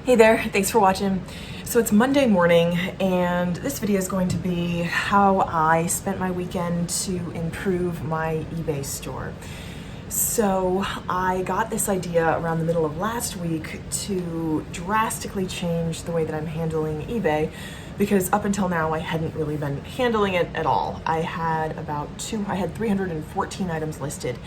Hey there, thanks for watching. So it's Monday morning and this video is going to be how I spent my weekend to improve my eBay store. So I got this idea around the middle of last week to drastically change the way that I'm handling eBay, because up until now I hadn't really been handling it at all. I had 314 items listed,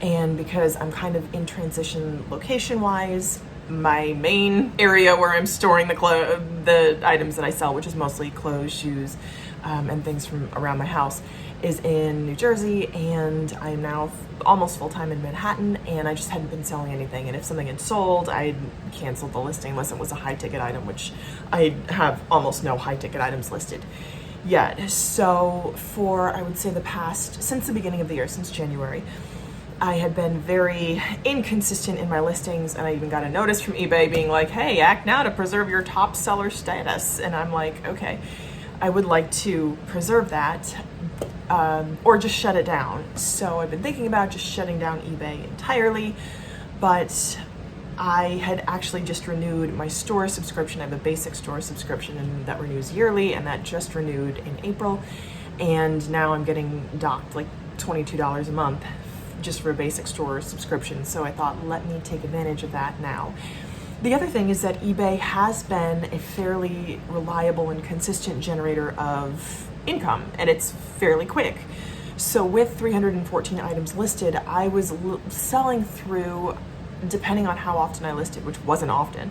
and because I'm kind of in transition location wise, my main area where I'm storing the items that I sell, which is mostly clothes, shoes, and things from around my house, is in New Jersey, and I am now almost full-time in Manhattan, and I just hadn't been selling anything. And if something had sold, I'd canceled the listing unless it was a high-ticket item, which I have almost no high-ticket items listed yet. So for, I would say, since the beginning of the year, since January, I had been very inconsistent in my listings, and I even got a notice from eBay being like, hey, act now to preserve your top seller status. And I'm like, okay, I would like to preserve that, or just shut it down. So I've been thinking about just shutting down eBay entirely, but I had actually just renewed my store subscription. I have a basic store subscription, and that renews yearly, and that just renewed in April. And now I'm getting docked like $22 a month just for a basic store subscription. So I thought, let me take advantage of that now. The other thing is that eBay has been a fairly reliable and consistent generator of income, and it's fairly quick. So with 314 items listed, I was selling through, depending on how often I listed, which wasn't often,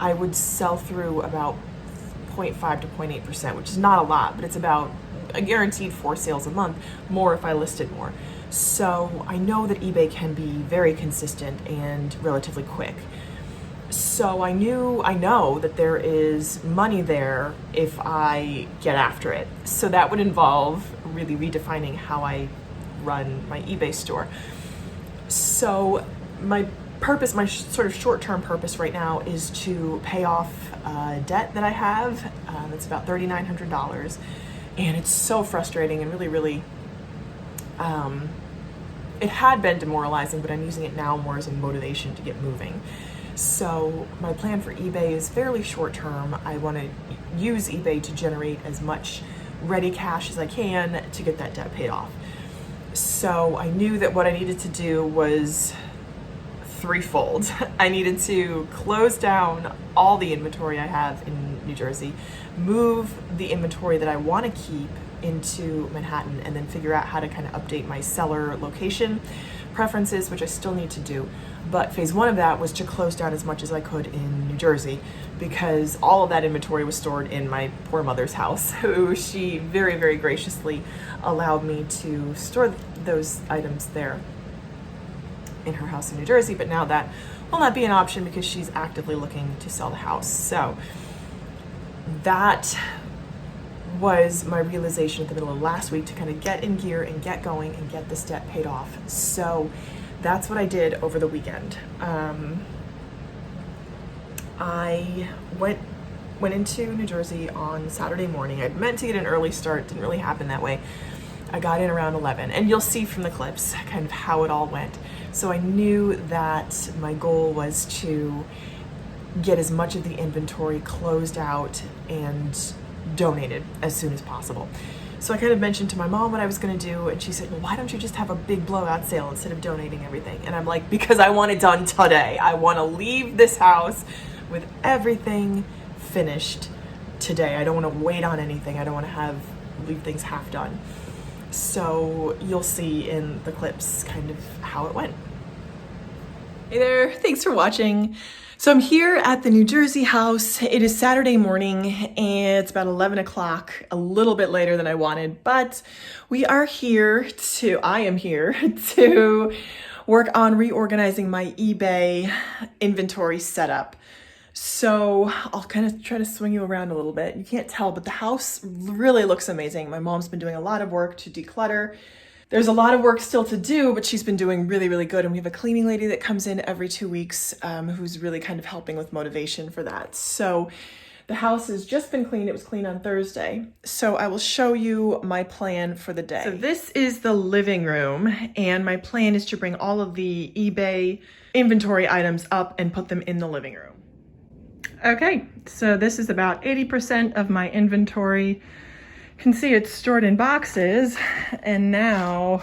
I would sell through about 0.5 to 0.8%, which is not a lot, but it's about a guaranteed 4 sales a month, more if I listed more. So I know that eBay can be very consistent and relatively quick. So I know that there is money there if I get after it. So that would involve really redefining how I run my eBay store. So my sort of short-term purpose right now is to pay off debt that I have. It's about $3,900, and it's so frustrating and really, it had been demoralizing, but I'm using it now more as a motivation to get moving. So my plan for eBay is fairly short term. I want to use eBay to generate as much ready cash as I can to get that debt paid off. So I knew that what I needed to do was threefold. I needed to close down all the inventory I have in New Jersey, move the inventory that I want to keep into Manhattan, and then figure out how to kind of update my seller location preferences, which I still need to do. But phase one of that was to close down as much as I could in New Jersey, because all of that inventory was stored in my poor mother's house, who she very graciously allowed me to store those items there in her house in New Jersey. But now that will not be an option because she's actively looking to sell the house. So that was my realization at the middle of last week, to kind of get in gear and get going and get this debt paid off. So that's what I did over the weekend. I went into New Jersey on Saturday morning. I'd meant to get an early start, didn't really happen that way. I got in around 11, and you'll see from the clips kind of how it all went. So I knew that my goal was to get as much of the inventory closed out and donated as soon as possible. So I kind of mentioned to my mom what I was going to do, and she said, well, why don't you just have a big blowout sale instead of donating everything? And I'm like, because I want it done today. I want to leave this house with everything finished today. I don't want to wait on anything. I don't want to leave things half done. So you'll see in the clips kind of how it went. Hey there, thanks for watching. So I'm here at the New Jersey house. It is Saturday morning, and it's about 11 o'clock, a little bit later than I wanted, but I am here to work on reorganizing my eBay inventory setup. So I'll kind of try to swing you around a little bit. You can't tell, but the house really looks amazing. My mom's been doing a lot of work to declutter. There's a lot of work still to do, but she's been doing really good. And we have a cleaning lady that comes in every 2 weeks, who's really kind of helping with motivation for that. So the house has just been cleaned. It was cleaned on Thursday. So I will show you my plan for the day. So this is the living room, and my plan is to bring all of the eBay inventory items up and put them in the living room. Okay, so this is about 80% of my inventory. You can see it's stored in boxes, and now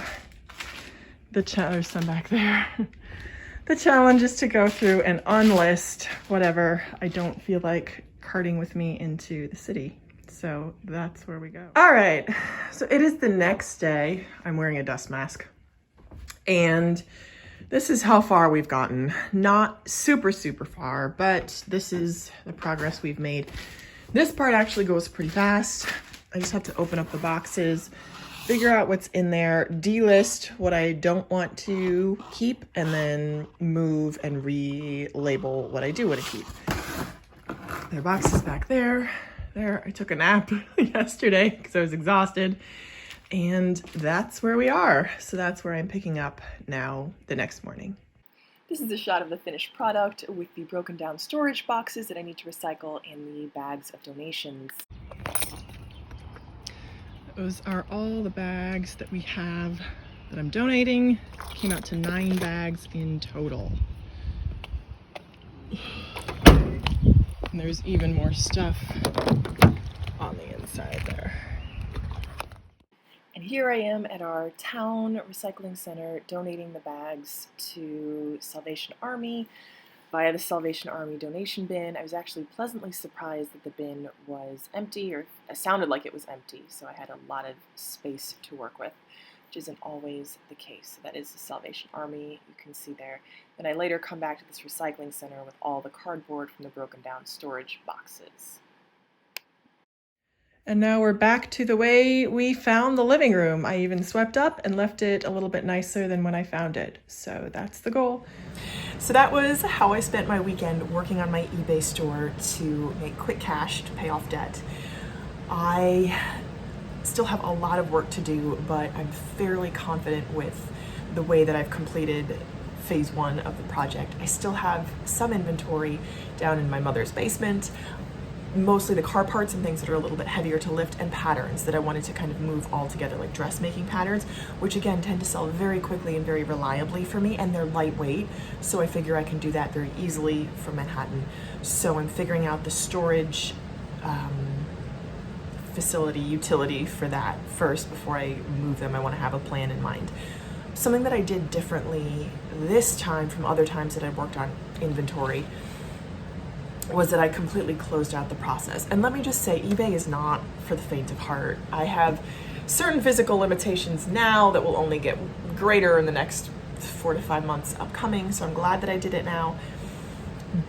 there's some back there. The challenge is to go through and unlist whatever I don't feel like carting with me into the city. So that's where we go. All right, so it is the next day. I'm wearing a dust mask, and this is how far we've gotten. Not super far, but this is the progress we've made. This part actually goes pretty fast. I just have to open up the boxes, figure out what's in there, delist what I don't want to keep, and then move and relabel what I do want to keep. There are boxes back there. I took a nap yesterday because I was exhausted. And that's where we are. So that's where I'm picking up now the next morning. This is a shot of the finished product with the broken down storage boxes that I need to recycle and the bags of donations. Those are all the bags that we have that I'm donating. Came out to 9 bags in total. And there's even more stuff on the inside there. And here I am at our town recycling center donating the bags to Salvation Army via the Salvation Army donation bin. I was actually pleasantly surprised that the bin was empty, or it sounded like it was empty, so I had a lot of space to work with, which isn't always the case. So that is the Salvation Army, you can see there. Then I later come back to this recycling center with all the cardboard from the broken down storage boxes. And now we're back to the way we found the living room. I even swept up and left it a little bit nicer than when I found it. So that's the goal. So that was how I spent my weekend, working on my eBay store to make quick cash to pay off debt. I still have a lot of work to do, but I'm fairly confident with the way that I've completed phase 1 of the project. I still have some inventory down in my mother's basement. Mostly the car parts and things that are a little bit heavier to lift, and patterns that I wanted to kind of move all together, like dressmaking patterns, which again tend to sell very quickly and very reliably for me, and they're lightweight, so I figure I can do that very easily from Manhattan. So I'm figuring out the storage utility for that first before I move them. I want to have a plan in mind. Something that I did differently this time from other times that I've worked on inventory was that I completely closed out the process. And let me just say, eBay is not for the faint of heart. I have certain physical limitations now that will only get greater in the next 4 to 5 months upcoming, so I'm glad that I did it now.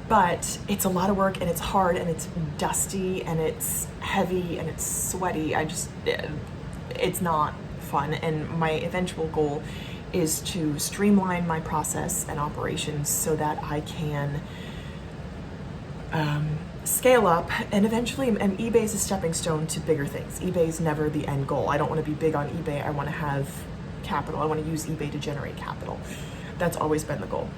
But it's a lot of work, and it's hard, and it's dusty, and it's heavy, and it's sweaty. It's not fun, and my eventual goal is to streamline my process and operations so that I can scale up, and eventually, and eBay is a stepping stone to bigger things. eBay is never the end goal. I don't want to be big on eBay. I want to have capital. I want to use eBay to generate capital. That's always been the goal.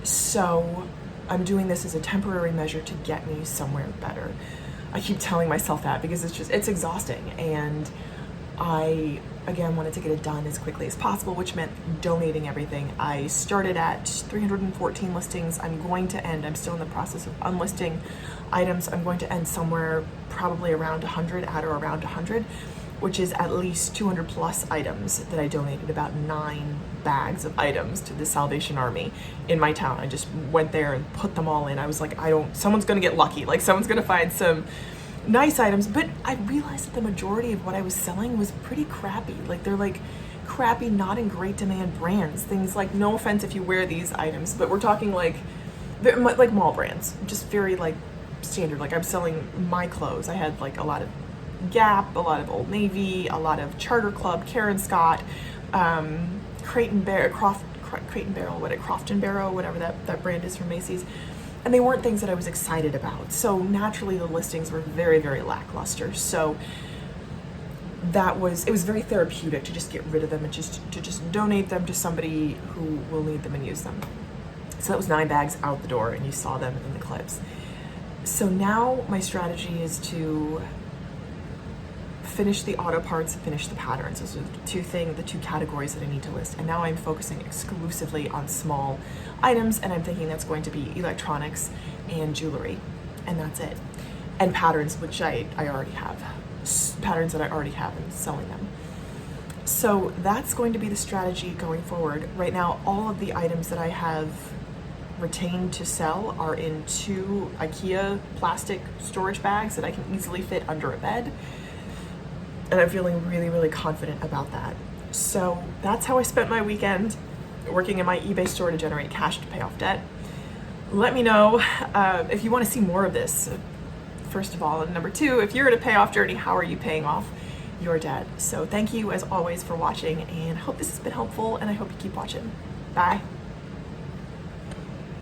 So I'm doing this as a temporary measure to get me somewhere better. I keep telling myself that because it's exhausting, and I, again, wanted to get it done as quickly as possible, which meant donating everything. I started at 314 listings. I'm still in the process of unlisting items. I'm going to end somewhere probably around 100, at or around 100, which is at least 200 plus items that I donated, about 9 bags of items to the Salvation Army in my town. I just went there and put them all in. I was like, someone's gonna get lucky. Like, someone's gonna find some nice items, but I realized that the majority of what I was selling was pretty crappy. Like, they're like crappy, not in great demand brands. Things like, no offense if you wear these items, but we're talking like mall brands, just very like standard. Like, I'm selling my clothes. I had like a lot of Gap, a lot of Old Navy, a lot of Charter Club, Karen Scott, Crofton Barrow, whatever that brand is from Macy's. And they weren't things that I was excited about. So naturally the listings were very, very lackluster. So it was very therapeutic to just get rid of them and to just donate them to somebody who will need them and use them. So that was 9 bags out the door, and you saw them in the clips. So now my strategy is to finish the auto parts and finish the patterns. Those are the two categories that I need to list. And now I'm focusing exclusively on small items, and I'm thinking that's going to be electronics and jewelry, and that's it. And patterns, which I already have. Patterns that I already have and selling them. So that's going to be the strategy going forward. Right now, all of the items that I have retained to sell are in 2 IKEA plastic storage bags that I can easily fit under a bed. And I'm feeling really, really confident about that. So that's how I spent my weekend, working in my eBay store to generate cash to pay off debt. Let me know if you want to see more of this, first of all. And number 2, if you're in a payoff journey, how are you paying off your debt? So thank you as always for watching, and I hope this has been helpful, and I hope you keep watching. Bye.